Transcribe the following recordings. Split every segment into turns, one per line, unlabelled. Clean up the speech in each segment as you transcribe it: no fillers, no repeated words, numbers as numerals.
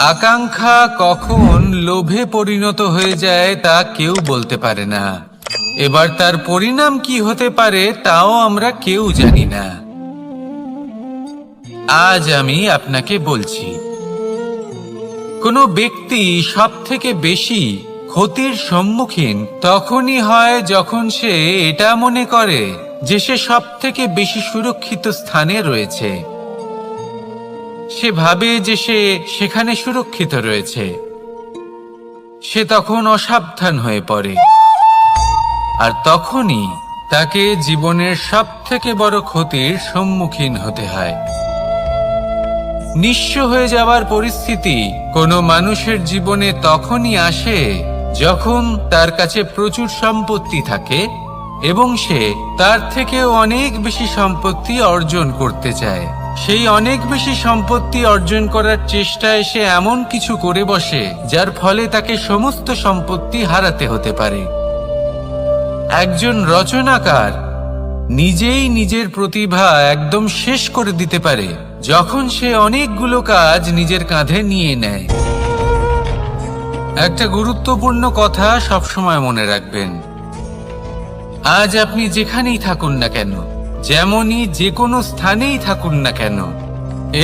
আকাঙ্ক্ষা কখন লোভে পরিণত হয়ে যায় তা কেউ বলতে পারে না। এবার তার পরিণাম কি হতে পারে তাও আমরা কেউ জানি না। আজ আমি আপনাকে বলছি, কোনো ব্যক্তি সব থেকে বেশি ক্ষতির সম্মুখীন তখনই হয় যখন সে এটা মনে করে যে সে সব থেকে বেশি সুরক্ষিত স্থানে রয়েছে। সে ভাবে যে সে সেখানে সুরক্ষিত রয়েছে। সে তখন অসাবধান হয়ে পড়ে, আর তখনই তাকে জীবনের সব থেকে বড় ক্ষতির সম্মুখীন হতে হয়। নিঃস্ব হয়ে যাওয়ার পরিস্থিতি কোনো মানুষের জীবনে তখনই আসে যখন তার কাছে প্রচুর সম্পত্তি থাকে এবং সে তার থেকেও অনেক বেশি সম্পত্তি অর্জন করতে চায়। সেই অনেক বেশি সম্পত্তি অর্জন করার চেষ্টায় সে এমন কিছু করে বসে যার ফলে তাকে সমস্ত সম্পত্তি হারাতে হতে পারে। একজন রচনাকার নিজেই নিজের প্রতিভা একদম শেষ করে দিতে পারে যখন সে অনেকগুলো কাজ নিজের কাঁধে নিয়ে নেয়। একটা গুরুত্বপূর্ণ কথা সবসময় মনে রাখবেন, আজ আপনি যেখানেই থাকুন না কেন, যেমনই যে কোনো স্থানেই থাকুন না কেন,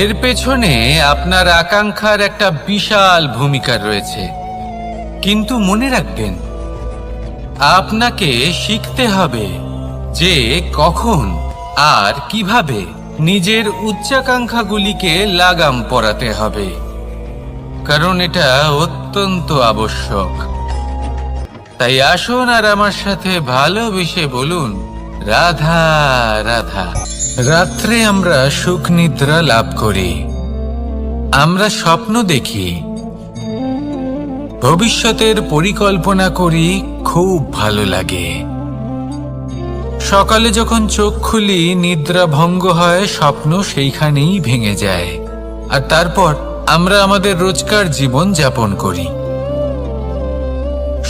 এর পেছনে আপনার আকাঙ্ক্ষার একটা বিশাল ভূমিকা রয়েছে। কিন্তু মনে রাখবেন, আপনাকে শিখতে হবে যে কখন আর কিভাবে নিজের উচ্চাকাঙ্ক্ষাগুলিকে লাগাম পরাতে হবে, কারণ এটা অত্যন্ত আবশ্যক। তাই আসুন আর আমার সাথে ভালোবেসে বলুন, রাধা রাধা। রাত্রে আমরা সুখ নিদ্রা লাভ করি, আমরা স্বপ্ন দেখি, ভবিষ্যতের পরিকল্পনা করি, খুব ভালো লাগে। সকালে যখন চোখ খুলি নিদ্রা ভঙ্গ হয়, স্বপ্ন সেইখানেই ভেঙে যায়, আর তারপর আমরা আমাদের রোজকার জীবন যাপন করি।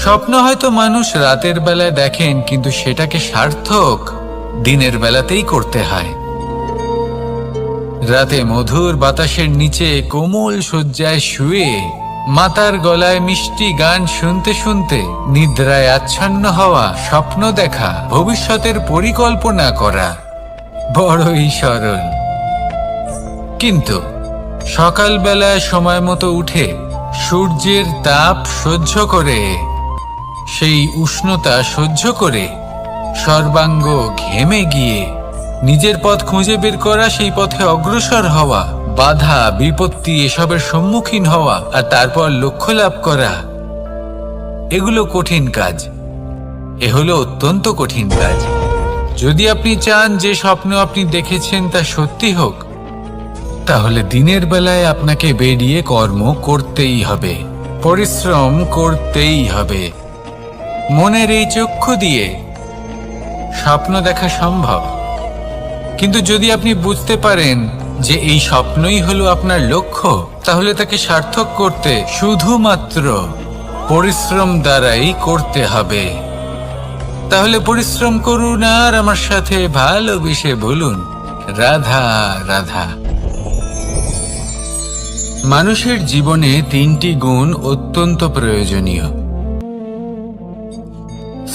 স্বপ্ন হয়তো মানুষ রাতের বেলায় দেখেন, কিন্তু সেটাকে সার্থক দিনের বেলাতেই করতে হয়। রাতে মধুর বাতাসের নিচে কোমল শয্যায় শুয়ে মাতার গলায় মিষ্টি গান শুনতে শুনতে নিদ্রায় আচ্ছন্ন হওয়া, স্বপ্ন দেখা, ভবিষ্যতের পরিকল্পনা করা বড়ই সরল। কিন্তু সকালবেলায় সময় মতো উঠে সূর্যের তাপ সহ্য করে, সেই উষ্ণতা সহ্য করে সর্বাঙ্গ ঘেমে গিয়ে নিজের পথ খুঁজে বের করা, সেই পথে অগ্রসর হওয়া, বাধা বিপত্তি এসবের সম্মুখীন হওয়া, আর তারপর লক্ষ্য লাভ করা, এগুলো কঠিন কাজ। এ হলো অত্যন্ত কঠিন কাজ। যদি আপনি চান যে স্বপ্ন আপনি দেখেছেন তা সত্যি হোক, তাহলে দিনের বেলায় আপনাকে বেরিয়ে কর্ম করতেই হবে, পরিশ্রম করতেই হবে। মনের এই চক্ষু দিয়ে স্বপ্ন দেখা সম্ভব, কিন্তু যদি আপনি বুঝতে পারেন যে এই স্বপ্নই হলো আপনার লক্ষ্য, তাহলে তাকে সার্থক করতে শুধুমাত্র পরিশ্রম দ্বারাই করতে হবে। তাহলে পরিশ্রম করুন আর আমার সাথে ভালোবেসে বলুন, রাধা রাধা। মানুষের জীবনে তিনটি গুণ অত্যন্ত প্রয়োজনীয়: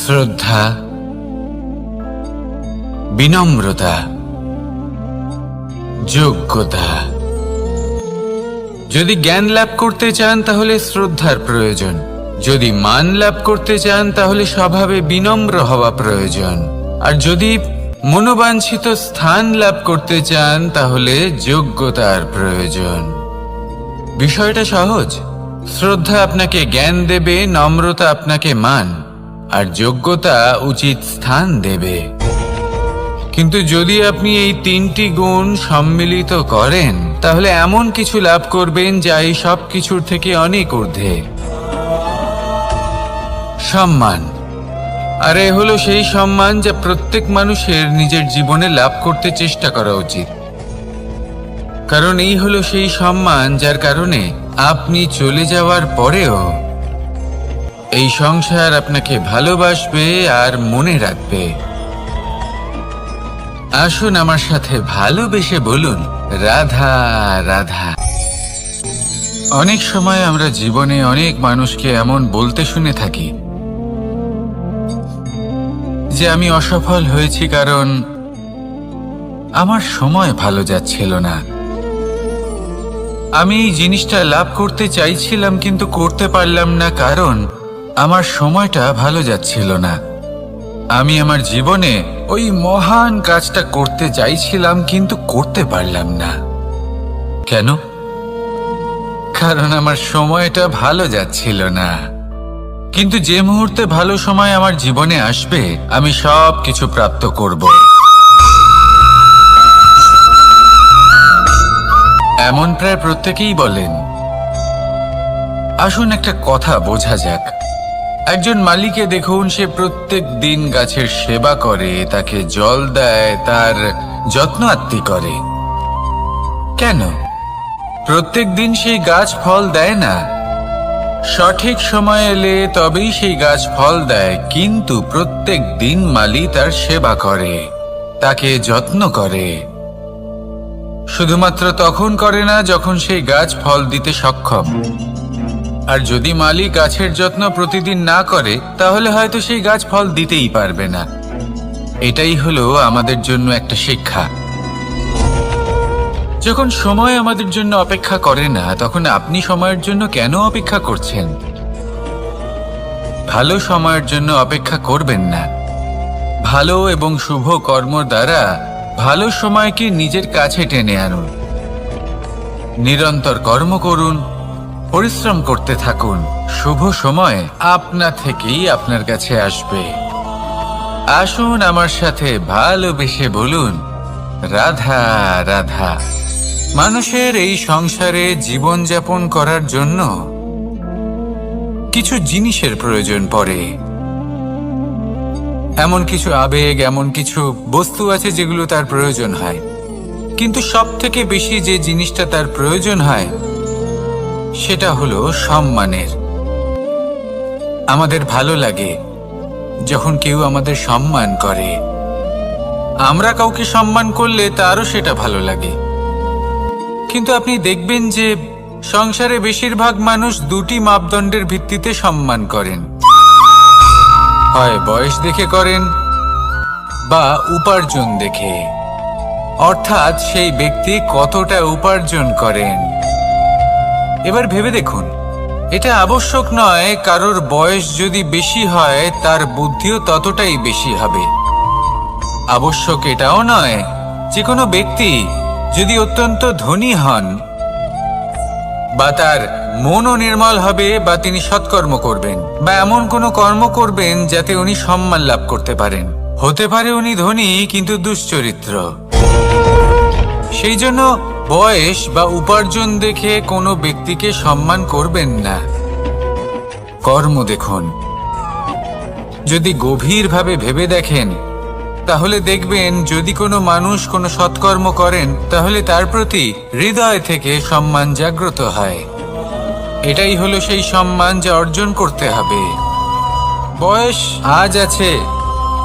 শ্রদ্ধা, বিনম্রতা, যোগ্যতা। যদি জ্ঞান লাভ করতে চান তাহলে শ্রদ্ধার প্রয়োজন, যদি মান লাভ করতে চান তাহলে স্বভাবে বিনম্র হওয়া প্রয়োজন, আর যদি মনোবাঞ্ছিত স্থান লাভ করতে চান তাহলে যোগ্যতার প্রয়োজন। বিষয়টা সহজ। শ্রদ্ধা আপনাকে জ্ঞান দেবে, নম্রতা আপনাকে মান, আর যোগ্যতা উচিত স্থান দেবে। কিন্তু যদি আপনি এই তিনটি গুণ সম্মিলিত করেন, তাহলে এমন কিছু লাভ করবেন যা এই সব কিছুর থেকে অনেক ঊর্ধ্বে: সম্মান। আর এ হলো সেই সম্মান যা প্রত্যেক মানুষের নিজের জীবনে লাভ করতে চেষ্টা করা উচিত, কারণ এই হলো সেই সম্মান যার কারণে আপনি চলে যাওয়ার পরেও এই সংসার আপনাকে ভালোবাসবে আর মনে রাখবে। আসুন আমার সাথে ভালোবেসে বলুন, রাধা রাধা। অনেক সময় আমরা জীবনে অনেক মানুষকে এমন বলতে শুনে থাকি যে আমি অসফল হয়েছি কারণ আমার সময় ভালো যাচ্ছিল না। আমি এই জিনিসটা লাভ করতে চাইছিলাম কিন্তু করতে পারলাম না কারণ আমার সময়টা ভালো যাচ্ছিল না। আমি আমার জীবনে ওই মহান কাজটা করতে চাইছিলাম কিন্তু করতে পারলাম না। কেন? কারণ আমার সময়টা ভালো যাচ্ছিল না। কিন্তু যে মুহূর্তে ভালো সময় আমার জীবনে আসবে আমি সব কিছু প্রাপ্ত করব। এমন প্রায় প্রত্যেকেই বলেন। আসুন একটা কথা বোঝা যাক। একজন মালিকে দেখুন, সে প্রত্যেক দিন গাছের সেবা করে, তাকে জল দেয়, তার যত্ন আত্তি করে। কেন? প্রত্যেক দিন সেই গাছ ফল দেয় না। সঠিক সময় এলে তবেই সেই গাছ ফল দেয়, কিন্তু প্রত্যেক দিন মালি তার সেবা করে, তাকে যত্ন করে। শুধুমাত্র তখন করে না যখন সেই গাছ ফল দিতে সক্ষম। আর যদি মালি গাছের যত্ন প্রতিদিন না করে তাহলে হয়তো সেই গাছ ফল দিতেই পারবে না। এটাই হলো আমাদের জন্য একটা শিক্ষা। যখন সময় আমাদের জন্য অপেক্ষা করে না তখন আপনি সময়ের জন্য কেন অপেক্ষা করছেন? ভালো সময়ের জন্য অপেক্ষা করবেন না। ভালো এবং শুভ কর্ম দ্বারা ভালো সময়কে নিজের কাছে টেনে আনুন। নিরন্তর কর্ম করুন, পরিশ্রম করতে থাকুন। শুভ সময় আপনা থেকেই আপনার কাছে আসবে। আসুন আমার সাথে ভালোবেসে বলুন, রাধা রাধা। মানুষের এই সংসারে জীবনযাপন করার জন্য কিছু জিনিসের প্রয়োজন পড়ে। এমন কিছু আবেগ, এমন কিছু বস্তু আছে যেগুলো তার প্রয়োজন হয়। কিন্তু সব থেকে বেশি যে জিনিসটা তার প্রয়োজন হয় সেটা হলো সম্মানের। আমাদের ভালো লাগে যখন কেউ আমাদের সম্মান করে। আমরা কাউকে সম্মান করলে তারও সেটা ভালো লাগে। কিন্তু আপনি দেখবেন যে সংসারে বেশিরভাগ মানুষ দুটি মাপদণ্ডের ভিত্তিতে সম্মান করেন। হয় বয়স দেখে করেন বা উপার্জন দেখে, অর্থাৎ সেই ব্যক্তি কতটা উপার্জন করেন। এবার ভেবে দেখুন, এটা আবশ্যক নয় কারোর বয়স যদি বেশি হয় তার বুদ্ধিও ততটাই বেশি হবে। আবশ্যক এটাও নয় যে কোনো ব্যক্তি যদি অত্যন্ত ধনী হন বা তার মনও নির্মল হবে বা তিনি সৎকর্ম করবেন বা এমন কোনো কর্ম করবেন যাতে উনি সম্মান লাভ করতে পারেন। হতে পারে উনি ধনী কিন্তু দুশ্চরিত্র। সেই জন্য বয়স বা উপার্জন দেখে কোনো ব্যক্তিকে সম্মান করবেন না। কর্ম দেখুন। যদি গভীরভাবে ভেবে দেখেন তাহলে দেখবেন যদি কোনো মানুষ কোনো সৎকর্ম করেন তাহলে তার প্রতি হৃদয় থেকে সম্মান জাগ্রত হয়। এটাই হলো সেই সম্মান যা অর্জন করতে হবে। বয়স আজ আছে,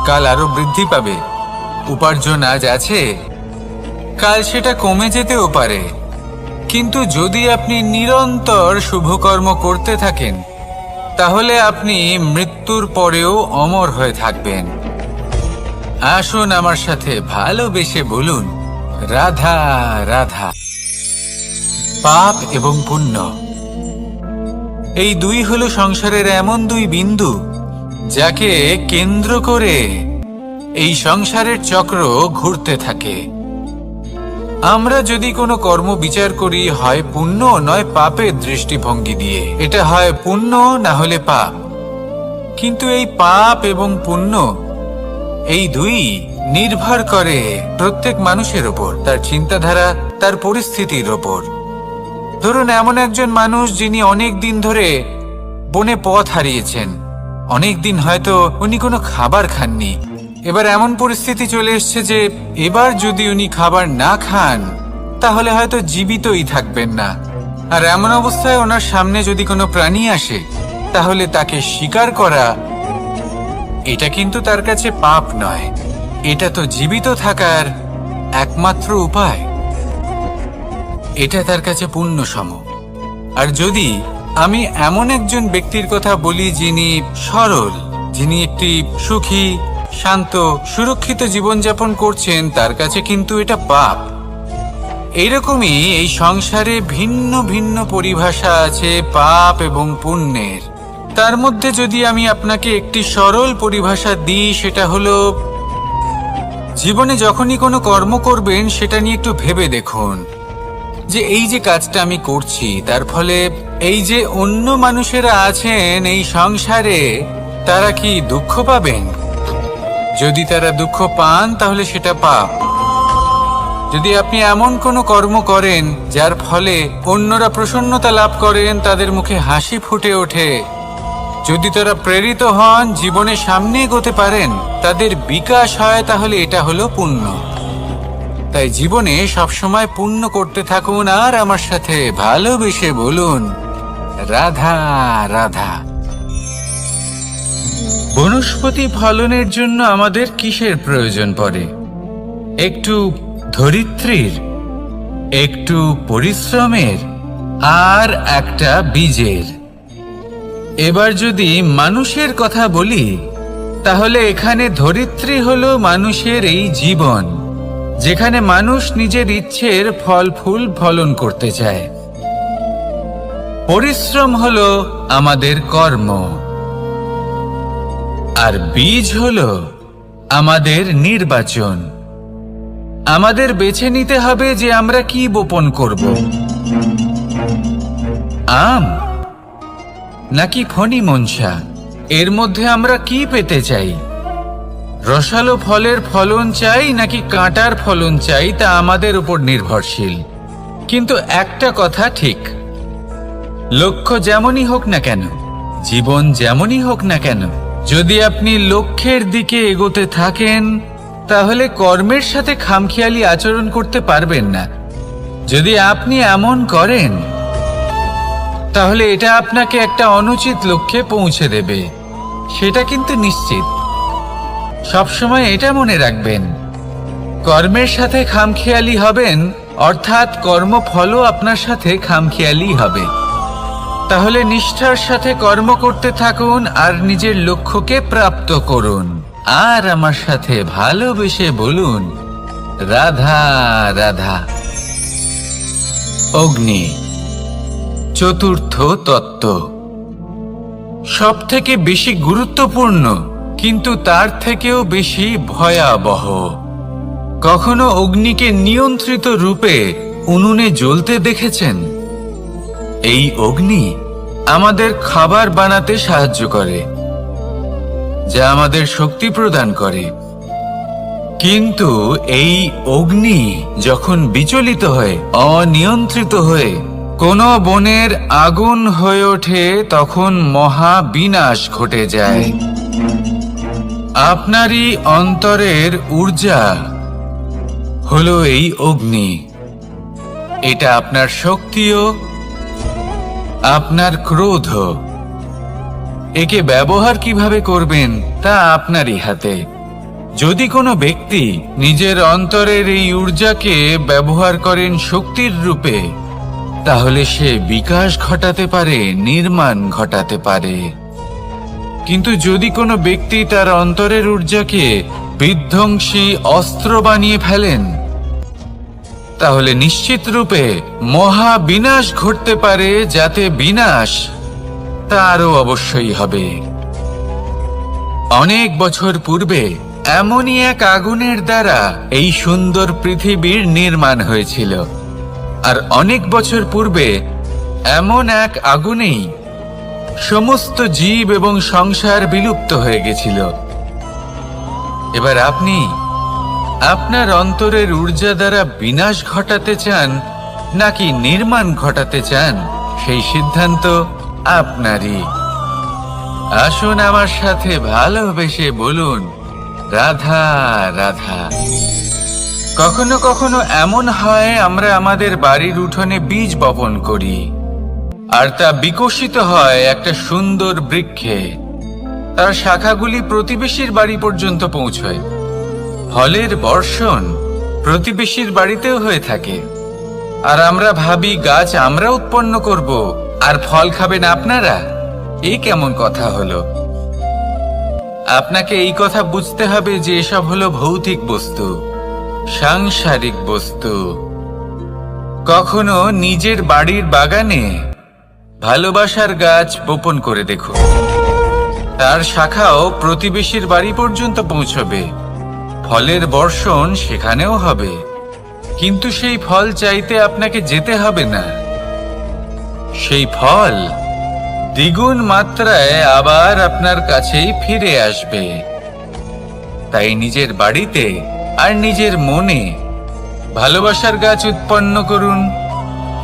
কাল আরো বৃদ্ধি পাবে। উপার্জন আজ আছে, কাল সেটা কমে যেতেও পারে। কিন্তু যদি আপনি নিরন্তর শুভকর্ম করতে থাকেন তাহলে আপনি মৃত্যুর পরেও অমর হয়ে থাকবেন। আসুন আমার সাথে ভালোবেসে বলুন, রাধা রাধা। পাপ এবং পুণ্য, এই দুই হলো সংসারের এমন দুই বিন্দু যাকে কেন্দ্র করে এই সংসারের চক্র ঘুরতে থাকে। আমরা যদি কোনো কর্ম বিচার করি হয় পুণ্য নয় পাপের দৃষ্টিভঙ্গি দিয়ে, এটা হয় পুণ্য না হলে পাপ। কিন্তু এই পাপ এবং পুণ্য এই দুই নির্ভর করে প্রত্যেক মানুষের ওপর, তার চিন্তাধারা, তার পরিস্থিতির ওপর। ধরুন এমন একজন মানুষ যিনি অনেক দিন ধরে বনে পথ হারিয়েছেন, অনেক দিন হয়তো উনি কোনো খাবার খাননি। এবার এমন পরিস্থিতি চলে এসছে যে এবার যদি উনি খাবার না খান তাহলে হয়তো জীবিতই থাকবেন না। আর এমন অবস্থায় ওনার সামনে যদি কোনো প্রাণী আসে তাহলে তাকে শিকার করা, এটা কিন্তু তার কাছে পাপ নয়, এটা তো জীবিত থাকার একমাত্র উপায়। এটা তার কাছে পুণ্য সম। আর যদি আমি এমন একজন ব্যক্তির কথা বলি যিনি সরল, যিনি একটি সুখী, শান্ত, সুরক্ষিত জীবনযাপন করছেন, তার কাছে কিন্তু এটা পাপ। এইরকমই এই সংসারে ভিন্ন ভিন্ন পরিভাষা আছে পাপ এবং পুণ্যের। তার মধ্যে যদি আমি আপনাকে একটি সরল পরিভাষা দিই, সেটা হলো, জীবনে যখনই কোনো কর্ম করবেন সেটা নিয়ে একটু ভেবে দেখুন যে এই যে কাজটা আমি করছি, তার ফলে এই যে অন্য মানুষেরা আছেন এই সংসারে, তারা কি দুঃখ পাবেন? যদি তারা দুঃখ পান তাহলে সেটা পাপ। যদি আপনি এমন কোনো কর্ম করেন যার ফলে অন্যরা প্রসন্নতা লাভ করেন, তাদের মুখে হাসি ফুটে ওঠে, যদি তারা প্রেরিত হন, জীবনে সামনে এগোতে পারেন, তাদের বিকাশ হয়, তাহলে এটা হলো পুণ্য। তাই জীবনে সবসময় পুণ্য করতে থাকুন আর আমার সাথে ভালোবেসে বলুন, রাধা রাধা। বনস্পতি ফলনের জন্য আমাদের কিসের প্রয়োজন পড়ে? একটু ধরিত্রীর, একটু পরিশ্রমের, আর একটা বীজের। এবার যদি মানুষের কথা বলি, তাহলে এখানে ধরিত্রী হলো মানুষের এই জীবন, যেখানে মানুষ নিজের ইচ্ছের ফল ফুল ফলন করতে চায়। পরিশ্রম হলো আমাদের কর্ম, আর বীজ হলো আমাদের নির্বাচন। আমাদের বেছে নিতে হবে যে আমরা কি বপন করব, আম নাকি ফণি মনসা। এর মধ্যে আমরা কি পেতে চাই? রসালো ফলের ফলন চাই নাকি কাঁটার ফলন চাই, তা আমাদের উপর নির্ভরশীল। কিন্তু একটা কথা ঠিক, লক্ষ্য যেমনই হোক না কেন, জীবন যেমনই হোক না কেন, যদি আপনি লক্ষ্যের দিকে এগোতে থাকেন, তাহলে কর্মের সাথে খামখেয়ালি আচরণ করতে পারবেন না। যদি আপনি এমন করেন, তাহলে এটা আপনাকে একটা অনুচিত লক্ষ্যে পৌঁছে দেবে, সেটা কিন্তু নিশ্চিত। সবসময় এটা মনে রাখবেন, কর্মের সাথে খামখেয়ালি হবেন, অর্থাৎ কর্মফলও আপনার সাথে খামখেয়ালি হবে। তাহলে নিষ্ঠার সাথে কর্ম করতে থাকুন আর নিজের লক্ষ্যকে প্রাপ্ত করুন। আর আমার সাথে ভালোবেসে বলুন, রাধা রাধা। অগ্নি, চতুর্থ তত্ত্ব, সব থেকে বেশি গুরুত্বপূর্ণ, কিন্তু তার থেকেও বেশি ভয়াবহ। কখনো অগ্নিকে নিয়ন্ত্রিত রূপে উনুনে জ্বলতে দেখেছেন? এই অগ্নি আমাদের খাবার বানাতে সাহায্য করে, যা আমাদের শক্তি প্রদান করে। কিন্তু এই অগ্নি যখন বিচলিত হয়ে, অনিয়ন্ত্রিত হয়ে কোনো বনের আগুন হয়ে ওঠে, তখন মহা বিনাশ ঘটে যায়। আপনারই অন্তরের ঊর্জা হলো এই অগ্নি। এটা আপনার শক্তিও, আপনার ক্রোধ। একে ব্যবহার কিভাবে করবেন তা আপনারই হাতে। যদি কোনো ব্যক্তি নিজের অন্তরের এই ঊর্জাকে ব্যবহার করেন শক্তির রূপে, তাহলে সে বিকাশ ঘটাতে পারে, নির্মাণ ঘটাতে পারে। কিন্তু যদি কোনো ব্যক্তি তার অন্তরের ঊর্জাকে বিধ্বংসী অস্ত্র বানিয়ে ফেলেন, তাহলে নিশ্চিত রূপে মহা বিনাশ ঘটতে পারে, যাতে বিনাশ তারও অবশ্যই হবে। অনেক বছর পূর্বে এমনই এক আগুনের দ্বারা এই সুন্দর পৃথিবীর নির্মাণ হয়েছিল, আর অনেক বছর পূর্বে এমন এক আগুনেই সমস্ত জীব এবং সংসার বিলুপ্ত হয়ে গেছিল। এবার আপনি আপনার অন্তরের ঊর্জা দ্বারা বিনাশ ঘটাতে চান নাকি নির্মাণ ঘটাতে চান, সেই সিদ্ধান্ত আপনারই। আসুন আমার সাথে ভালোবেসে বলুন, রাধা রাধা। কখনো কখনো এমন হয়, আমরা আমাদের বাড়ির উঠোনে বীজ বপন করি, আর তা বিকশিত হয় একটা সুন্দর বৃক্ষে। তার শাখাগুলি প্রতিবেশীর বাড়ি পর্যন্ত পৌঁছয়। ফলের বর্ষণ প্রতিবেশীর বাড়িতেও হয়ে থাকে। আর আমরা ভাবি গাছ আমরা উৎপন্ন করব আর ফল খাবেন আপনারা। এই কেমন কথা হলো? আপনাকে এই কথা বুঝতে হবে যে এসব হলো ভৌতিক বস্তু, সাংসারিক বস্তু। কখনো নিজের বাড়ির বাগানে ভালোবাসার গাছ বপন করে দেখুন, তার শাখাও প্রতিবেশীর বাড়ি পর্যন্ত পৌঁছবে, ফলের বর্ষণ সেখানেও হবে। কিন্তু সেই ফল চাইতে আপনাকে যেতে হবে না, সেই ফল দ্বিগুণ মাত্রায় আবার আপনার কাছেই ফিরে আসবে। তাই নিজের বাড়িতে আর নিজের মনে ভালোবাসার গাছ উৎপন্ন করুন।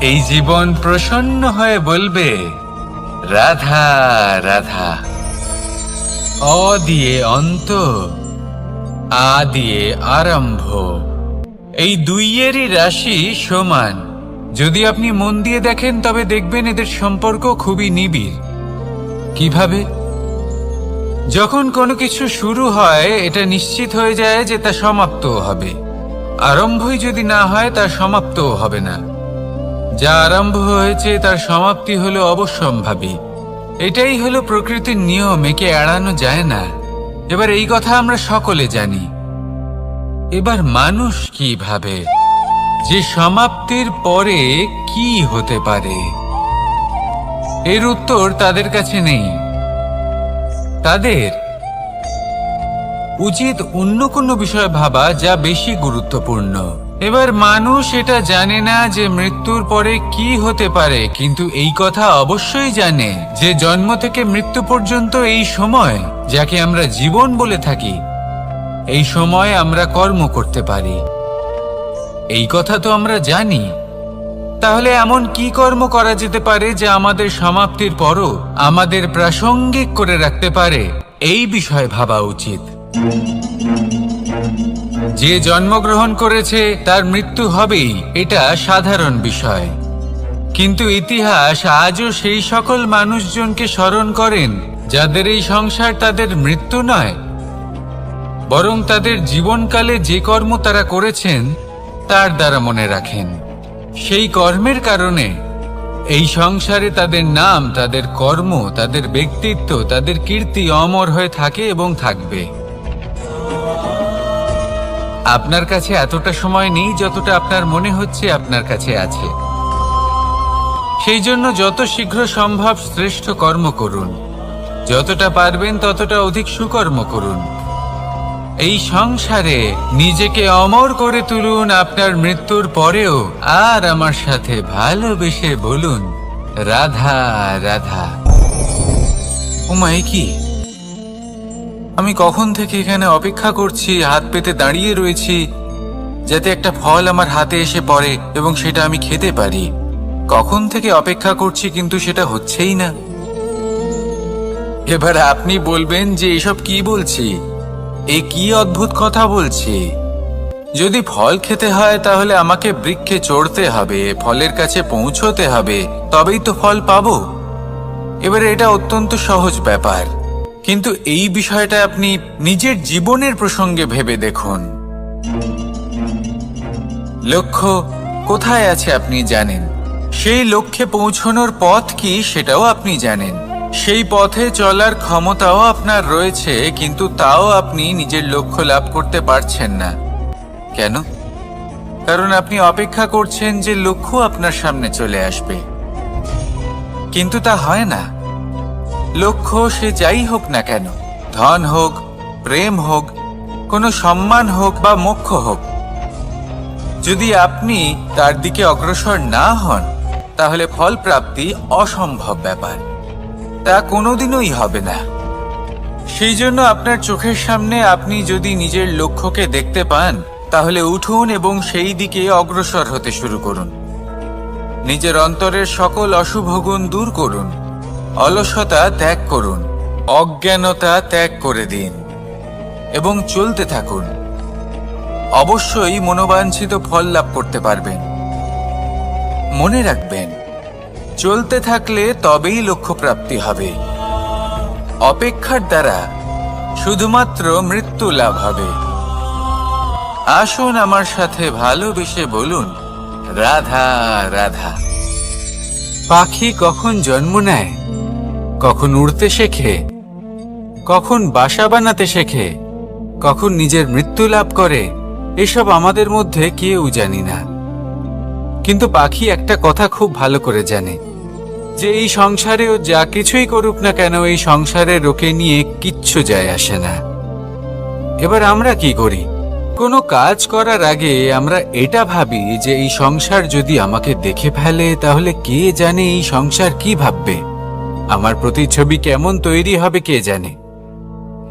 এই জীবন প্রসন্ন হয়ে বলবে, রাধা রাধা। অ দিয়ে অন্ত, আ দিয়ে আরম্ভ, এই দুইয়েরই রাশি সমান। যদি আপনি মন দিয়ে দেখেন তবে দেখবেন এদের সম্পর্ক খুবই নিবিড়। কিভাবে? যখন কোনো কিছু শুরু হয় এটা নিশ্চিত হয়ে যায় যে তা সমাপ্তও হবে। আরম্ভই যদি না হয় তার সমাপ্তও হবে না। যা আরম্ভ হয়েছে তার সমাপ্তি হলো অবশ্যম্ভাবী। এটাই হলো প্রকৃতির নিয়ম, একে এড়ানো যায় না। এবার এই কথা আমরা সকলে জানি। এবার মানুষ কি ভাবে যে সমাপ্তির পরে কি হতে পারে, এর উত্তর তাদের কাছে নেই। তাদের উচিত অন্য কোনো বিষয় ভাবা যা বেশি গুরুত্বপূর্ণ। এবার মানুষ এটা জানে না যে মৃত্যুর পরে কি হতে পারে, কিন্তু এই কথা অবশ্যই জানে যে জন্ম থেকে মৃত্যু পর্যন্ত এই সময়, যাকে আমরা জীবন বলে থাকি, এই সময় আমরা কর্ম করতে পারি। এই কথা তো আমরা জানি। তাহলে এমন কি কর্ম করা যেতে পারে যা আমাদের সমাপ্তির পরও আমাদের প্রাসঙ্গিক করে রাখতে পারে, এই বিষয়ে ভাবা উচিত। যে জন্মগ্রহণ করেছে তার মৃত্যু হবেই, এটা সাধারণ বিষয়। কিন্তু ইতিহাস আজও সেই সকল মানুষজনকে স্মরণ করেন যাদের এই সংসার তাদের মৃত্যু নয়, বরং তাদের জীবনকালে যে কর্ম তারা করেছেন তার দ্বারা মনে রাখেন। সেই কর্মের কারণে এই সংসারে তাদের নাম, তাদের কর্ম, তাদের ব্যক্তিত্ব, তাদের কীর্তি অমর হয়ে থাকে এবং থাকবে। আপনার কাছে এতটা সময় নেই যতটা আপনার মনে হচ্ছে আপনার কাছে আছে। সেই জন্য যত শীঘ্র সম্ভব শ্রেষ্ঠ কর্ম করুন, যতটা পারবেন ততটা অধিক সুকর্ম করুন। এই সংসারে নিজেকে অমর করে তুলুন আপনার মৃত্যুর পরেও, আর আমার সাথে ভালোবেসে বলুন, রাধা রাধা। উমাই কি, আমি কখন থেকে এখানে অপেক্ষা করছি, হাত পেতে দাঁড়িয়ে রয়েছি যাতে একটা ফল আমার হাতে এসে পড়ে এবং সেটা আমি খেতে পারি। কখন থেকে অপেক্ষা করছি, কিন্তু সেটা হচ্ছেই না। এবার আপনি বলবেন যে এসব কি বলছি, এ কি অদ্ভুত কথা বলছি। যদি ফল খেতে হয় তাহলে আমাকে বৃক্ষে চড়তে হবে, ফলের কাছে পৌঁছতে হবে, তবেই তো ফল পাবো। এবারে এটা অত্যন্ত সহজ ব্যাপার, কিন্তু এই বিষয়টা আপনি নিজের জীবনের প্রসঙ্গে ভেবে দেখুন। লক্ষ্য কোথায় আছে আপনি জানেন, সেই লক্ষ্যে পৌঁছানোর পথ কি সেটাও আপনি জানেন, সেই পথে চলার ক্ষমতাও আপনার রয়েছে, কিন্তু তাও আপনি নিজের লক্ষ্য লাভ করতে পারছেন না। কেন? কারণ আপনি অপেক্ষা করছেন যে লক্ষ্য আপনার সামনে চলে আসবে, কিন্তু তা হয় না। লক্ষ্য সে যাই হোক না কেন, ধন হোক, প্রেম হোক, কোনো সম্মান হোক বা মোক্ষ হোক, যদি আপনি তার দিকে অগ্রসর না হন তাহলে ফল প্রাপ্তি অসম্ভব ব্যাপার, তা কোনোদিনই হবে না। সেই জন্য আপনার চোখের সামনে আপনি যদি নিজের লক্ষ্যকে দেখতে পান তাহলে উঠুন এবং সেই দিকে অগ্রসর হতে শুরু করুন। নিজের অন্তরের সকল অশুভ গুণ দূর করুন, অলসতা ত্যাগ করুন, অজ্ঞানতা ত্যাগ করে দিন এবং চলতে থাকুন। অবশ্যই মনোবাঞ্ছিত ফল লাভ করতে পারবেন। মনে রাখবেন, চলতে থাকলে তবেই লক্ষ্য প্রাপ্তি হবে। অপেক্ষার দ্বারা শুধুমাত্র মৃত্যু লাভ হবে। আসুন আমার সাথে ভালোবেসে বলুন, রাধা রাধা। পাখি কখন জন্ম নেয়, কখন উড়তে শেখে, কখন বাসা বানাতে শেখে, কখন নিজের মৃত্যু লাভ করে, এসব আমাদের মধ্যে কেউ জানি না। কিন্তু পাখি একটা কথা খুব ভালো করে জানে, যে এই সংসারেও যা কিছুই করুক না কেন, এই সংসারের ওকে নিয়ে কিচ্ছু যায় আসে না। এবার আমরা কি করি? কোনো কাজ করার আগে আমরা এটা ভাবি যে এই সংসার যদি আমাকে দেখে ফেলে তাহলে কে জানে এই সংসার কি ভাববে, আমার প্রতিচ্ছবি কেমন তৈরি হবে কে জানে,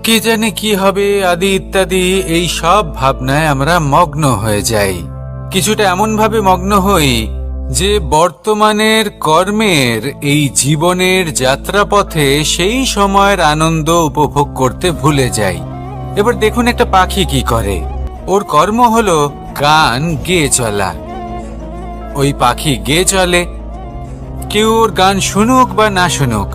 কে জানে কি হবে আদি ইত্যাদি। এই সব ভাবনায় আমরা মগ্ন হয়ে যাই। কিছুটা এমন ভাবে মগ্ন হই যে বর্তমানের কর্মের এই জীবনের যাত্রাপথে সেই সময়ের আনন্দ উপভোগ করতে ভুলে যাই। এবার দেখুন একটা পাখি কি করে, ওর কর্ম হলো গান গেয়ে চলা। ওই পাখি গেয়ে চলে, কেউ ওর গান শুনুক বা না শুনুক,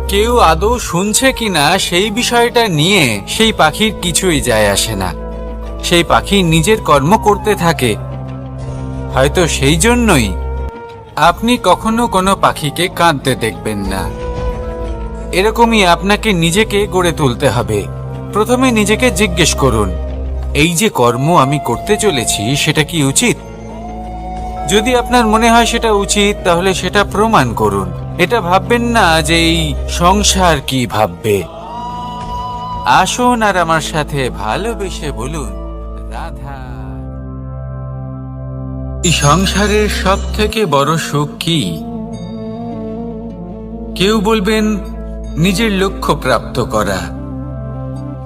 কেউ আদৌ শুনছে কিনা সেই বিষয়টা নিয়ে সেই পাখির কিছুই যায় আসে না। সেই পাখি নিজের কর্ম করতে থাকে। হয়তো সেই জন্যই আপনি কখনো কোনো পাখিকে কাঁদতে দেখবেন না। এরকমই আপনাকে নিজেকে গড়ে তুলতে হবে। প্রথমে নিজেকে জিজ্ঞেস করুন, এই যে কর্ম আমি করতে চলেছি সেটা কি উচিত? যদি আপনার মনে হয় সেটা উচিত, তাহলে সেটা প্রমাণ করুন। এটা ভাববেন না যে এই সংসার কি ভাববে। আসুন আর আমার সাথে ভালোবেসে বলুন, রাধা। এই সংসারের সব থেকে বড় সুখ কি? কেউ বলবেন নিজের লক্ষ্য প্রাপ্ত করা,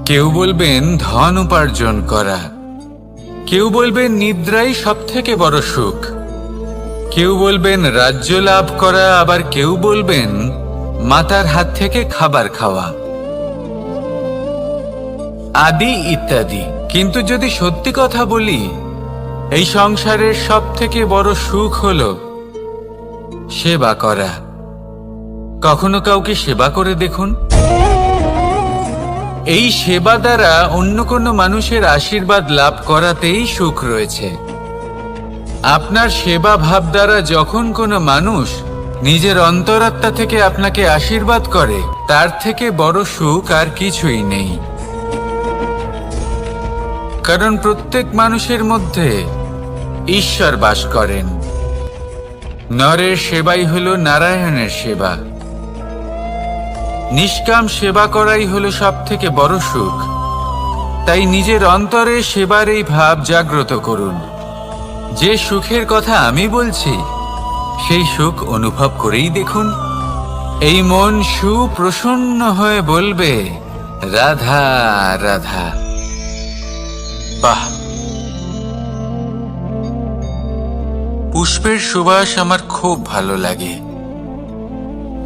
কেউ বলবেন ধন উপার্জন করা, কেউ বলবেন নিদ্রাই সব থেকে বড় সুখ, কেউ বলবেন রাজ্য লাভ করা, আবার কেউ বলবেন মাতার হাত থেকে খাবার খাওয়া, আদি ইত্যাদি। কিন্তু যদি সত্যি কথা বলি, এই সংসারের সব থেকে বড় সুখ হলো সেবা করা। কখনো কাউকে সেবা করে দেখুন। এই সেবা দ্বারা অন্য কোনো মানুষের আশীর্বাদ লাভ করাতেই সুখ রয়েছে। আপনার সেবা ভাব দ্বারা যখন কোনো মানুষ নিজের অন্তরাত্মা থেকে আপনাকে আশীর্বাদ করে, তার থেকে বড় সুখ আর কিছুই নেই। কারণ প্রত্যেক মানুষের মধ্যে ঈশ্বর বাস করেন। নরের সেবাই হলো নারায়ণের সেবা। নিষ্কাম সেবা করাই হলো সব থেকে বড় সুখ। তাই নিজের অন্তরে সেবার এই ভাব জাগ্রত করুন। যে সুখের কথা আমি বলছি সেই সুখ অনুভব করেই দেখুন। এই মন সুপ্রসন্ন হয়ে বলবে, রাধা রাধা। বাহ! পুষ্পের সুবাস আমার খুব ভালো লাগে।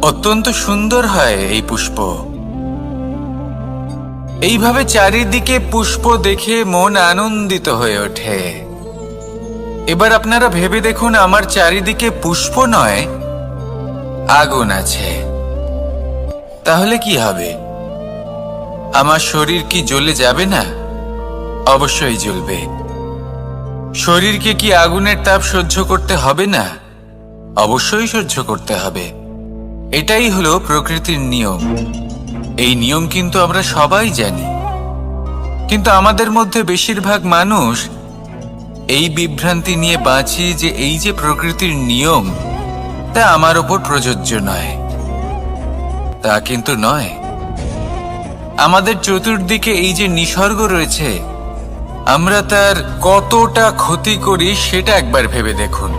অত্যন্ত সুন্দর হয় এই পুষ্প। এইভাবে চারিদিকে পুষ্প দেখে মন আনন্দিত হয়ে ওঠে। এবার আপনারা ভেবে দেখুন, আমার চারিদিকে পুষ্প নয়, আগুন আছে। তাহলে কি হবে? আমার শরীর কি জ্বলে যাবে না? অবশ্যই জ্বলবে। শরীরকে কি আগুনের তাপ সহ্য করতে হবে না? অবশ্যই সহ্য করতে হবে। এটাই হলো প্রকৃতির নিয়ম। এই নিয়ম কিন্তু আমরা সবাই জানি, কিন্তু আমাদের মধ্যে বেশিরভাগ মানুষ এই বিভ্রান্তি নিয়ে বাঁচি যে এই যে প্রকৃতির নিয়ম তা আমার ওপর প্রযোজ্য নয়। তা কিন্তু নয়। আমাদের চতুর্দিকে এই যে নিসর্গ রয়েছে, আমরা তার কতটা ক্ষতি করি সেটা একবার ভেবে দেখুন।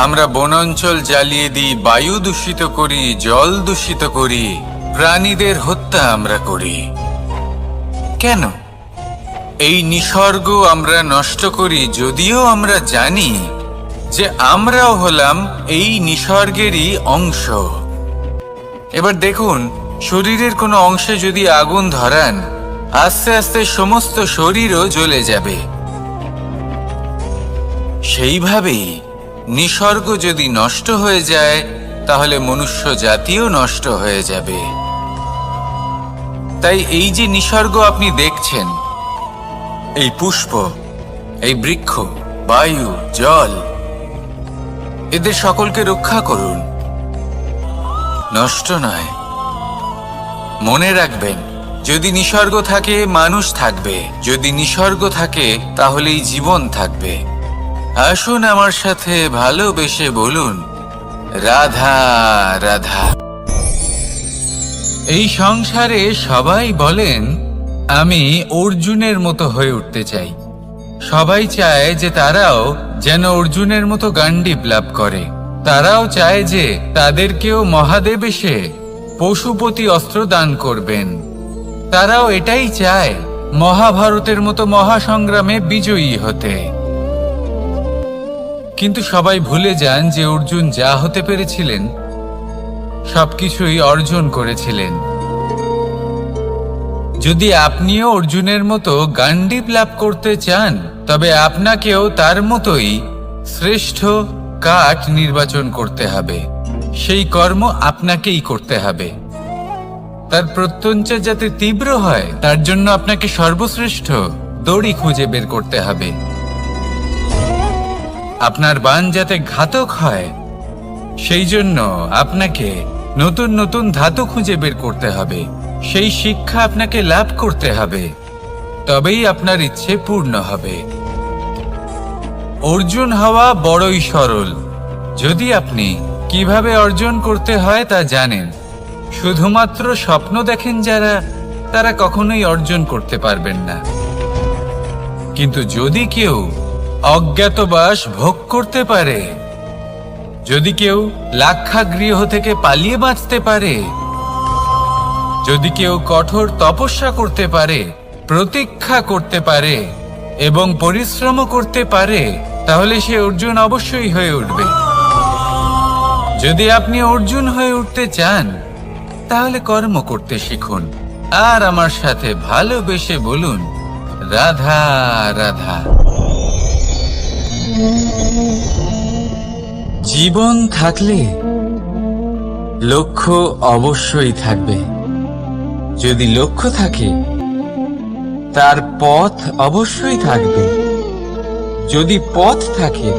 আমরা বনাঞ্চল জ্বালিয়ে দিই, বায়ু দূষিত করি, জল দূষিত করি, প্রাণীদের হত্যা আমরা করি। কেন? এই নিসর্গ আমরা নষ্ট করি, যদিও আমরা জানি যে আমরাও হলাম এই নিসর্গেরই অংশ। এবার দেখুন, শরীরের কোনো অংশে যদি আগুন ধরান, আস্তে আস্তে সমস্ত শরীরও জ্বলে যাবে। সেইভাবেই নিসর্গ যদি নষ্ট হয়ে যায়, তাহলে মনুষ্য জাতিও নষ্ট হয়ে যাবে। তাই এই যে নিসর্গ আপনি দেখছেন, এই পুষ্প, এই বৃক্ষ, বায়ু, জল, এদের সকলকে রক্ষা করুন। নষ্ট নয়। মনে রাখবেন, যদি নিসর্গ থাকে মানুষ থাকবে, যদি নিসর্গ থাকে তাহলেই জীবন থাকবে। আসুন আমার সাথে ভালোবেসে বলুন, রাধা রাধা। এই সংসারে সবাই বলেন আমি অর্জুনের মতো হয়ে উঠতে চাই। সবাই চায় যে তারাও যেন অর্জুনের মতো গান্ডীব লাভ করে। তারাও চায় যে তাদেরকেও মহাদেব এসে পশুপতি অস্ত্র দান করবেন। তারাও এটাই চায় মহাভারতের মতো মহাসংগ্রামে বিজয়ী হতে। কিন্তু সবাই ভুলে যান যে অর্জুন যা হতে পেরেছিলেন সবকিছুই অর্জন করেছিলেন। যদি আপনিও অর্জুনের মতো গান্ডীব লাভ করতে চান, তবে আপনাকেও তার মতোই শ্রেষ্ঠ কাঠ নির্বাচন করতে হবে। সেই কর্ম আপনাকেই করতে হবে। তার প্রত্যঞ্চা যাতে তীব্র হয়, তার জন্য আপনাকে সর্বশ্রেষ্ঠ দড়ি খুঁজে বের করতে হবে। আপনার বাণ যাতে ঘাতক হয়, সেই জন্য আপনাকে নতুন নতুন ধাতু খুঁজে বের করতে হবে। সেই শিক্ষা আপনাকে লাভ করতে হবে, তবেই আপনার ইচ্ছে পূর্ণ হবে। অর্জুন হওয়া বড়ই সরল, যদি আপনি কিভাবে অর্জন করতে হয় তা জানেন। শুধুমাত্র স্বপ্ন দেখেন যারা, তারা কখনোই অর্জন করতে পারবেন না। কিন্তু যদি কেউ অজ্ঞাতবাস ভোগ করতে পারে, যদি কেউ লাক্ষাগৃহ থেকে পালিয়ে বাঁচতে পারে, যদি কেউ কঠোর তপস্যা করতে পারে, প্রতীক্ষা করতে পারে এবং পরিশ্রম করতে পারে, তাহলে সে অর্জুন অবশ্যই হয়ে উঠবে। যদি আপনি অর্জুন হয়ে উঠতে চান, তাহলে কর্ম করতে শিখুন আর আমার সাথে ভালোবেসে বলুন, রাধা রাধা। জীবন থাকলে লক্ষ্য অবশ্যই থাকবে। যদি লক্ষ্য থাকে, তার পথ অবশ্যই থাকবে। যদি পথ থাকে,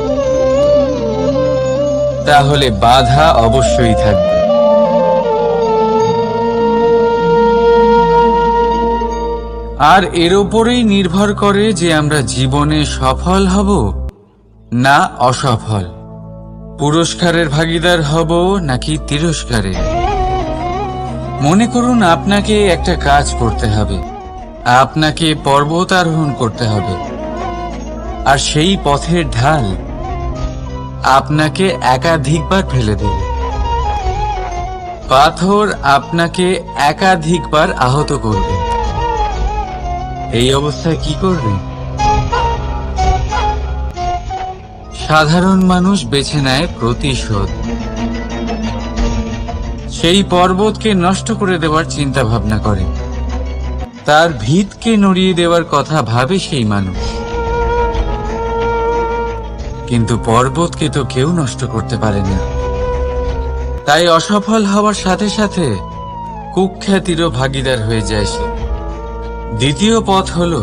তাহলে বাধা অবশ্যই থাকবে। আর এর উপরেই নির্ভর করে যে আমরা জীবনে সফল হব না অসফল, পুরস্কারের ভাগীদার হব নাকি তিরস্কারের। মনে করুন আপনাকে একটা কাজ করতে হবে, আপনাকে পর্বত আরোহণ করতে হবে, আর সেই পথের ঢাল আপনাকে একাধিকবার ফেলে দেবে। পাথর আপনাকে একাধিকবার আহত করবে। এই অবস্থায় কি করবে? সাধারণ মানুষ বেছে নেয় প্রতিশোধ। সেই পর্বতকে নষ্ট করে দেওয়ার চিন্তা ভাবনা করে, তার ভিতকে নড়িয়ে দেওয়ার কথা ভাবে সেই মানুষ। কিন্তু পর্বতকে তো কেউ নষ্ট করতে পারে না। তাই অসফল হওয়ার সাথে সাথে কুখ্যাতিরও ভাগীদার হয়ে যায় সে। দ্বিতীয় পথ হল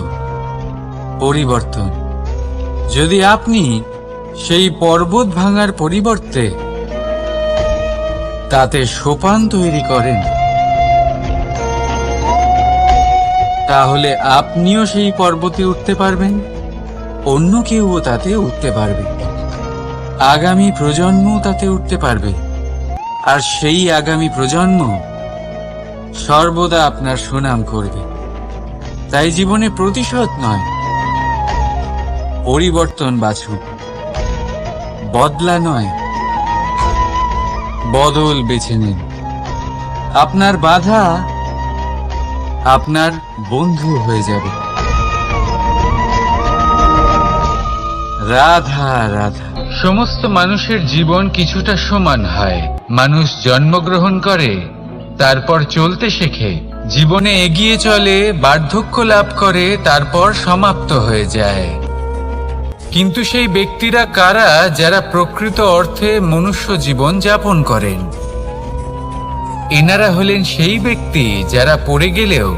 পরিবর্তন। যদি আপনি সেই পর্বত ভাঙার পরিবর্তে তাতে সোপান তৈরি করেন, তাহলে আপনিও সেই পর্বতে উঠতে পারবেন, অন্য কেউও তাতে উঠতে পারবে, আগামী প্রজন্মও তাতে উঠতে পারবে। আর সেই আগামী প্রজন্ম সর্বদা আপনার সুনাম করবে। তাই জীবনে প্রতিশোধ নয়, পরিবর্তন বাছুন। বদলা নয়, বদল বেছে নিন। আপনার বাধা আপনার বন্ধু হয়ে যাবে। রাধা রাধা। সমস্ত মানুষের জীবন কিছুটা সমান হয়। মানুষ জন্মগ্রহণ করে, তারপর চলতে শেখে, জীবনে এগিয়ে চলে, বার্ধক্য লাভ করে, তারপর সমাপ্ত হয়ে যায়। কিন্তু সেই ব্যক্তিরা কারা যারা প্রকৃত অর্থে মনুষ্য জীবন যাপন করেন? এনারা হলেন সেই ব্যক্তি যারা পড়ে গেলেও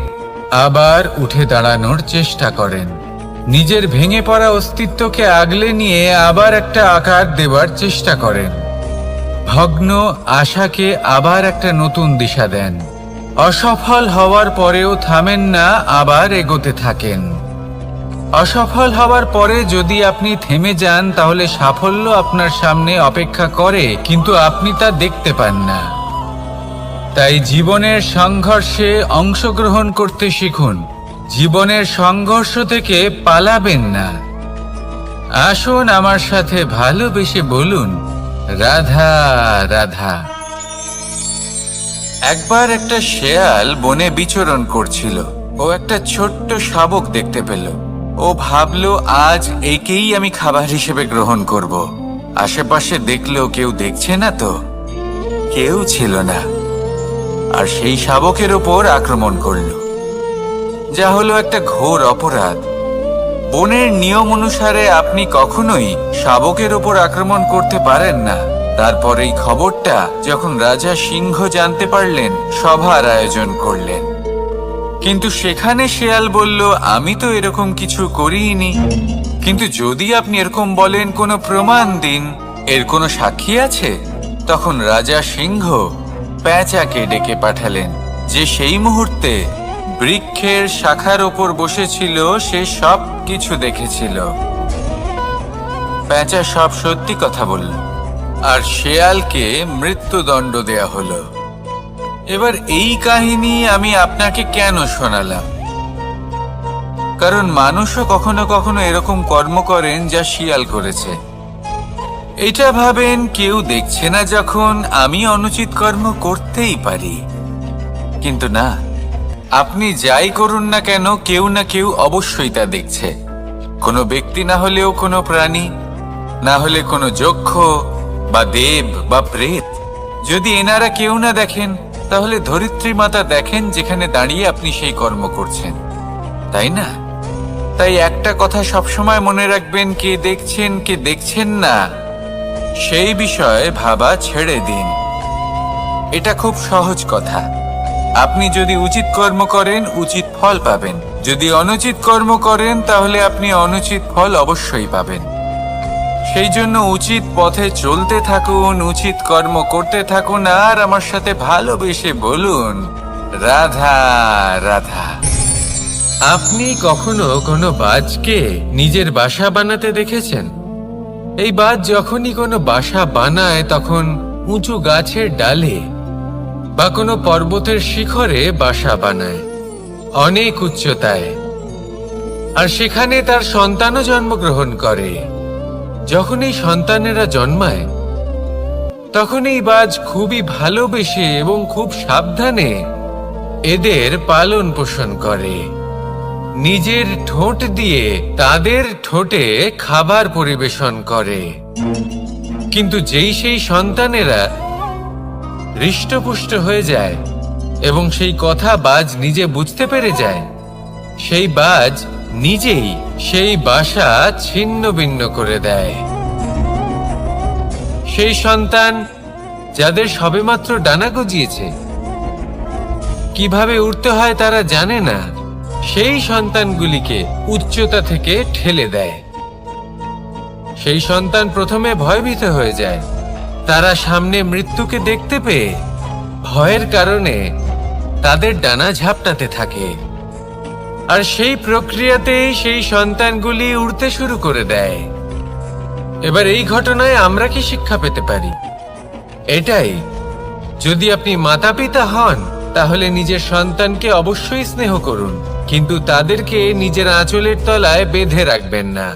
আবার উঠে দাঁড়ানোর চেষ্টা করেন। নিজের ভেঙে পড়া অস্তিত্বকে আগলে নিয়ে আবার একটা আকার দেবার চেষ্টা করেন। ভগ্ন আশাকে আবার একটা নতুন দিশা দেন। অসফল হওয়ার পরেও থামেন না, আবার এগোতে থাকেন। অসফল হওয়ার পরে যদি আপনি থেমে যান তাহলে সাফল্য আপনার সামনে অপেক্ষা করে, কিন্তু আপনি তা দেখতে পান না। তাই জীবনের সংঘর্ষে অংশগ্রহণ করতে শিখুন। জীবনের সংঘর্ষ থেকে পালাবেন না। আসুন আমার সাথে ভালোবেসে বলুন, রাধা রাধা। একবার একটা শেয়াল বনে বিচরণ করছিল। ও একটা ছোট্ট শাবক দেখতে পেল। ও ভাবলো, আজ একেই আমি খাবার হিসেবে গ্রহণ করব। আশেপাশে দেখলো কেউ দেখছে না তো, কেউ ছিল না। আর সেই শাবকের ওপর আক্রমণ করলো, যা হলো একটা ঘোর অপরাধ। বনের নিয়ম অনুসারে আপনি কখনোই শাবকের ওপর আক্রমণ করতে পারেন না। তারপর এই খবরটা যখন রাজা সিংহ জানতে পারলেন, সভার আয়োজন করলেন। কিন্তু সেখানে শেয়াল বলল, আমি তো এরকম কিছু করিনি। কিন্তু যদি আপনি এরকম বলেন, কোনো প্রমাণ দিন, এর কোনো সাক্ষী আছে? তখন রাজা সিংহ পেঁচাকে ডেকে পাঠালেন, যে সেই মুহূর্তে বৃক্ষের শাখার ওপর বসেছিল। সে সব কিছু দেখেছিল। পেঁচা সব সত্যি কথা বলল, আর শেয়ালকে মৃত্যুদণ্ড দেয়া হলো। এবার এই কাহিনী আমি আপনাকে কেন শোনালাম? কারণ মানুষও কখনো কখনো এরকম কর্ম করেন যা শিয়াল করেছে। এটা ভাবেন, কেউ দেখছে না যখন আমি অনুচিত কর্ম করতেই পারি। কিন্তু না, আপনি যাই করুন না কেন, কেউ না কেউ অবশ্যই তা দেখছে। কোনো ব্যক্তি না হলেও কোনো প্রাণী, না হলে কোনো যক্ষ বা দেব বা প্রেত। যদি এনারা কেউ না দেখেন, তাহলে ধরিত্রী মাতা দেখেন, যেখানে দাঁড়িয়ে আপনি সেই কর্ম করছেন, তাই না? তাই একটা কথা সবসময় মনে রাখবেন, কে দেখছেন কে দেখছেন না সেই বিষয়ে ভাবা ছেড়ে দিন। এটা খুব সহজ কথা। আপনি যদি উচিত কর্ম করেন, উচিত ফল পাবেন। যদি অনুচিত কর্ম করেন, তাহলে আপনি অনুচিত ফল অবশ্যই পাবেন। সেই জন্য উচিত পথে চলতে থাকুন, উচিত কর্ম করতে থাকুন, আর আমার সাথে ভালোবেসে বলুন, রাধা রাধা। আপনি কখনো কোনো বাজকে নিজের বাসা বানাতে দেখেছেন? এই বাজ যখনই কোনো বাসা বানায়, তখন উঁচু গাছের ডালে বা কোনো পর্বতের শিখরে বাসা বানায়, অনেক উচ্চতায়। আর সেখানে তার সন্তানও জন্মগ্রহণ করে। যখন এই সন্তানেরা জন্মায়, তখন এই বাজ খুবই ভালোবেসে এবং খুব সাবধানে এদের পালন পোষণ করে। নিজের ঠোঁট দিয়ে তাদের ঠোঁটে খাবার পরিবেশন করে। কিন্তু যেই সেই সন্তানেরা হৃষ্টপুষ্ট হয়ে যায় এবং সেই কথা বাজ নিজে বুঝতে পেরে যায়, সেই বাজ নিজেই সেই বাসা ছিন্ন ভিন্ন করে দেয়। সেই সন্তান যাদের সবেমাত্র ডানা গজিয়েছে, কিভাবে উড়তে হয় তারা জানে না, সেই সন্তানগুলিকে উচ্চতা থেকে ঠেলে দেয়। সেই সন্তান প্রথমে ভয়ভীত হয়ে যায়। তারা সামনে মৃত্যুকে দেখতে পেয়ে ভয়ের কারণে তাদের ডানা ঝাপটাতে থাকে। আর সেই প্রক্রিয়াতেই সেই সন্তানগুলি উড়তে শুরু করে দেয়। এবার এই ঘটনায় আমরা কি শিক্ষা পেতে পারি? এটাই, যদি আপনি মাতা পিতা হন, তাহলে নিজের সন্তানকে অবশ্যই স্নেহ করুন, কিন্তু তাদেরকে নিজের আঁচলের তলায় বেঁধে রাখবেন না।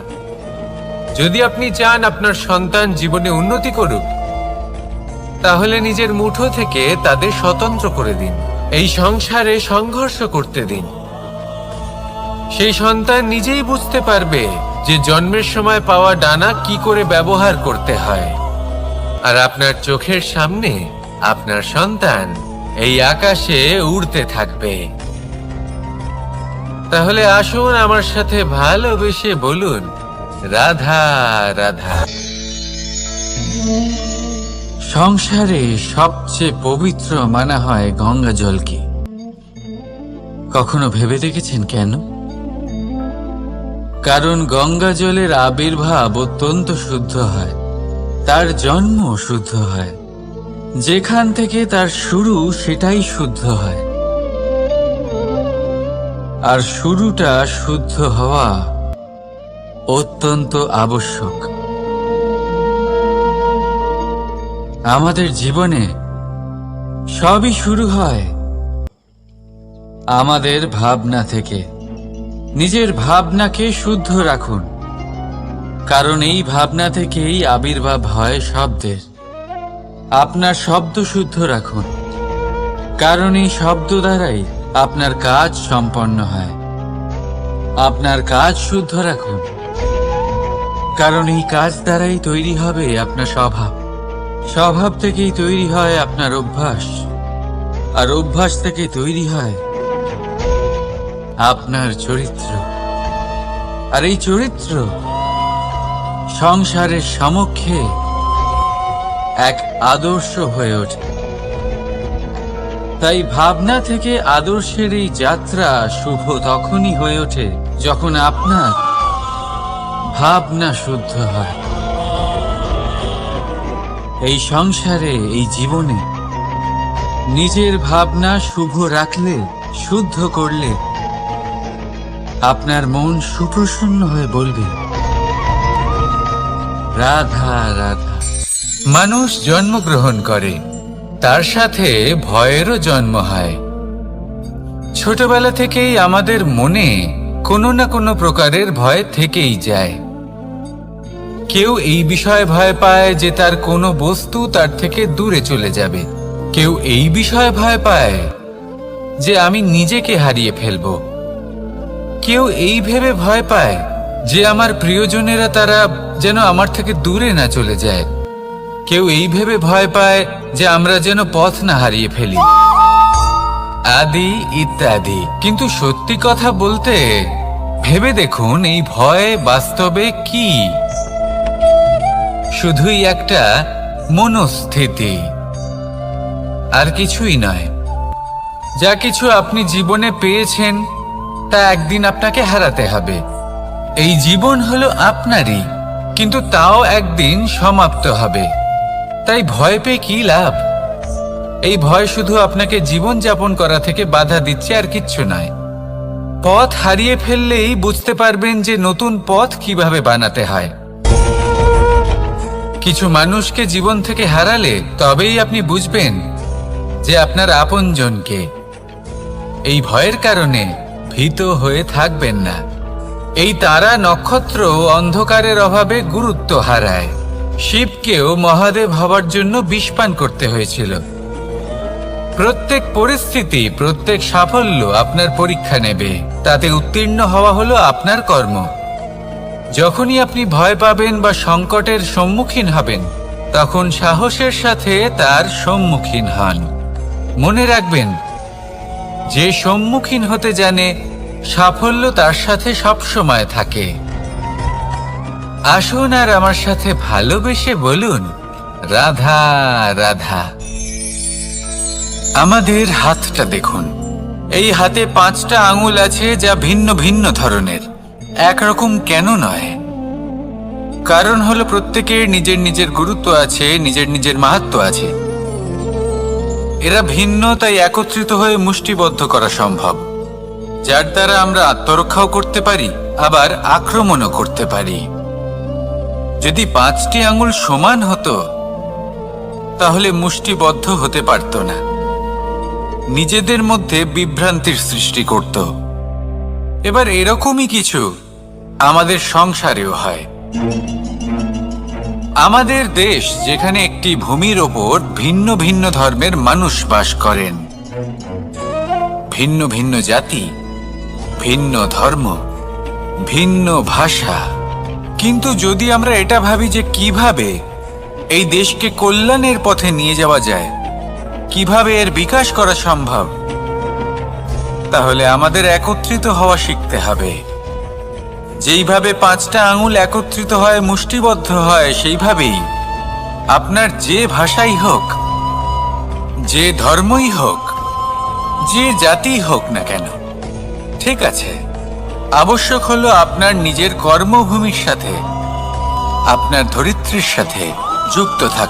যদি আপনি চান আপনার সন্তান জীবনে উন্নতি করুক, তাহলে নিজের মুঠো থেকে তাদের স্বতন্ত্র করে দিন। এই সংসারে সংঘর্ষ করতে দিন। সেই সন্তান নিজেই বুঝতে পারবে যে জন্মের সময় পাওয়া ডানা কি করে ব্যবহার করতে হয়। আর আপনার চোখের সামনে আপনার সন্তান এই আকাশে উড়তে থাকবে। তাহলে আসুন আমার সাথে ভালোবেসে বলুন, রাধা রাধা। সংসারে সবচেয়ে পবিত্র মানা হয় গঙ্গা জলকে। কখনো ভেবে দেখেছেন কেন? কারণ গঙ্গা জলের আবির্ভাব অত্যন্ত শুদ্ধ হয়, তার জন্ম শুদ্ধ হয়, যেখান থেকে তার শুরু সেটাই শুদ্ধ হয়। আর শুরুটা শুদ্ধ হওয়া অত্যন্ত আবশ্যক। আমাদের জীবনে সবই শুরু হয় আমাদের ভাবনা থেকে। নিজের ভাবনাকে শুদ্ধ রাখুন, কারণ এই ভাবনা থেকেই আবির্ভাব হয় শব্দের। আপনার শব্দ শুদ্ধ রাখুন, কারণ এই শব্দ দ্বারাই আপনার কাজ সম্পন্ন হয়। আপনার কাজ শুদ্ধ রাখুন, কারণ এই কাজ দ্বারাই তৈরি হবে আপনার স্বভাব। স্বভাব থেকেই তৈরি হয় আপনার অভ্যাস, আর অভ্যাস থেকে তৈরি হয় আপনার চরিত্র। আর এই চরিত্র সংসারের সমক্ষে এক আদর্শ হয়ে ওঠে। তাই ভাবনা থেকে আদর্শের এই যাত্রা শুভ তখনই হয়ে ওঠে যখন আপনার ভাবনা শুদ্ধ হয়। এই সংসারে, এই জীবনে নিজের ভাবনা শুভ রাখলে, শুদ্ধ করলে আপনার মন সুপ্রসন্ন হয়ে বলবে, রাধা রাধা। মানুষ জন্মগ্রহণ করে, তার সাথে ভয়েরও জন্ম হয়। ছোটবেলা থেকেই আমাদের মনে কোনো না কোনো প্রকারের ভয় থেকেই যায়। কেউ এই বিষয়ে ভয় পায় যে তার কোনো বস্তু তার থেকে দূরে চলে যাবে। কেউ এই বিষয়ে ভয় পায় যে আমি নিজেকে হারিয়ে ফেলব। কেউ এই ভেবে ভয় পায় যে আমার প্রিয়জনেরা তারা যেন আমার থেকে দূরে না চলে যায়। কেউ এই ভেবে ভয় পায় যে আমরা যেন পথ না হারিয়ে ফেলি, আদি ইত্যাদি। কিন্তু সত্যি কথা বলতে, ভেবে দেখুন এই ভয় বাস্তবে কি? শুধুই একটা মনস্থিতি, আর কিছুই নয়। যা কিছু আপনি জীবনে পেয়েছেন তা একদিন আপনাকে হারাতে হবে। এই জীবন হলো আপনারই, কিন্তু তাও একদিন সমাপ্ত হবে। তাই ভয় পেয়ে কি লাভ? এই ভয় শুধু আপনাকে জীবন যাপন করা থেকে বাধা দিচ্ছে, আর কিচ্ছু নয়। পথ হারিয়ে ফেললেই বুঝতে পারবেন যে নতুন পথ কিভাবে বানাতে হয়। কিছু মানুষকে জীবন থেকে হারালে তবেই আপনি বুঝবেন যে আপনার আপনজনকে। এই ভয়ের কারণে ভীত হয়ে থাকবেন না। এই তারা নক্ষত্র অন্ধকারের অভাবে গুরুত্ব হারায়। শিবকেও মহাদেব হবার জন্য বিষপান করতে হয়েছিল। প্রত্যেক পরিস্থিতি, প্রত্যেক সাফল্য আপনার পরীক্ষা নেবে। তাতে উত্তীর্ণ হওয়া হলো আপনার কর্ম। যখনই আপনি ভয় পাবেন বা সংকটের সম্মুখীন হবেন, তখন সাহসের সাথে তার সম্মুখীন হন। মনে রাখবেন, যে সম্মুখীন হতে জানে, সাফল্য তার সাথে সবসময় থাকে। আসুন আর আমার সাথে ভালোবেসে বলুন, রাধা রাধা। আমাদের হাতটা দেখুন। এই হাতে 5টা আঙুল আছে, যা ভিন্ন ভিন্ন ধরনের। একরকম কেন নয়? কারণ হলো প্রত্যেকের নিজের নিজের গুরুত্ব আছে, নিজের নিজের মাহাত্ম্য আছে। এরা ভিন্ন, তাই একত্রিত হয়ে মুষ্টিবদ্ধ করা সম্ভব, যার দ্বারা আমরা আত্মরক্ষাও করতে পারি, আবার আক্রমণও করতে পারি। যদি 5টি আঙুল সমান হতো, তাহলে মুষ্টিবদ্ধ হতে পারত না, নিজেদের মধ্যে বিভ্রান্তির সৃষ্টি করত। এবার এরকমই কিছু আমাদের সংসারেও হয়। আমাদের দেশ, যেখানে একটি ভূমির ওপর ভিন্ন ভিন্ন ধর্মের মানুষ বাস করেন, ভিন্ন ভিন্ন জাতি, ভিন্ন ধর্ম, ভিন্ন ভাষা। কিন্তু যদি আমরা এটা ভাবি যে কিভাবে এই দেশকে কল্যাণের পথে নিয়ে যাওয়া যায়, কিভাবে এর বিকাশ করা সম্ভব, তাহলে আমাদের একত্রিত হওয়া শিখতে হবে। যেইভাবে 5টা আঙুল একত্রিত হয়, মুষ্টিবদ্ধ হয়, সেইভাবেই আপনার যে ভাষাই হোক, যে ধর্মই হোক, যে জাতি হোক না কেন, ঠিক আছে, আবশ্যক হলো আপনার নিজের কর্মভূমির সাথে, আপনার ধরিত্রীর সাথে যুক্ত থাকা।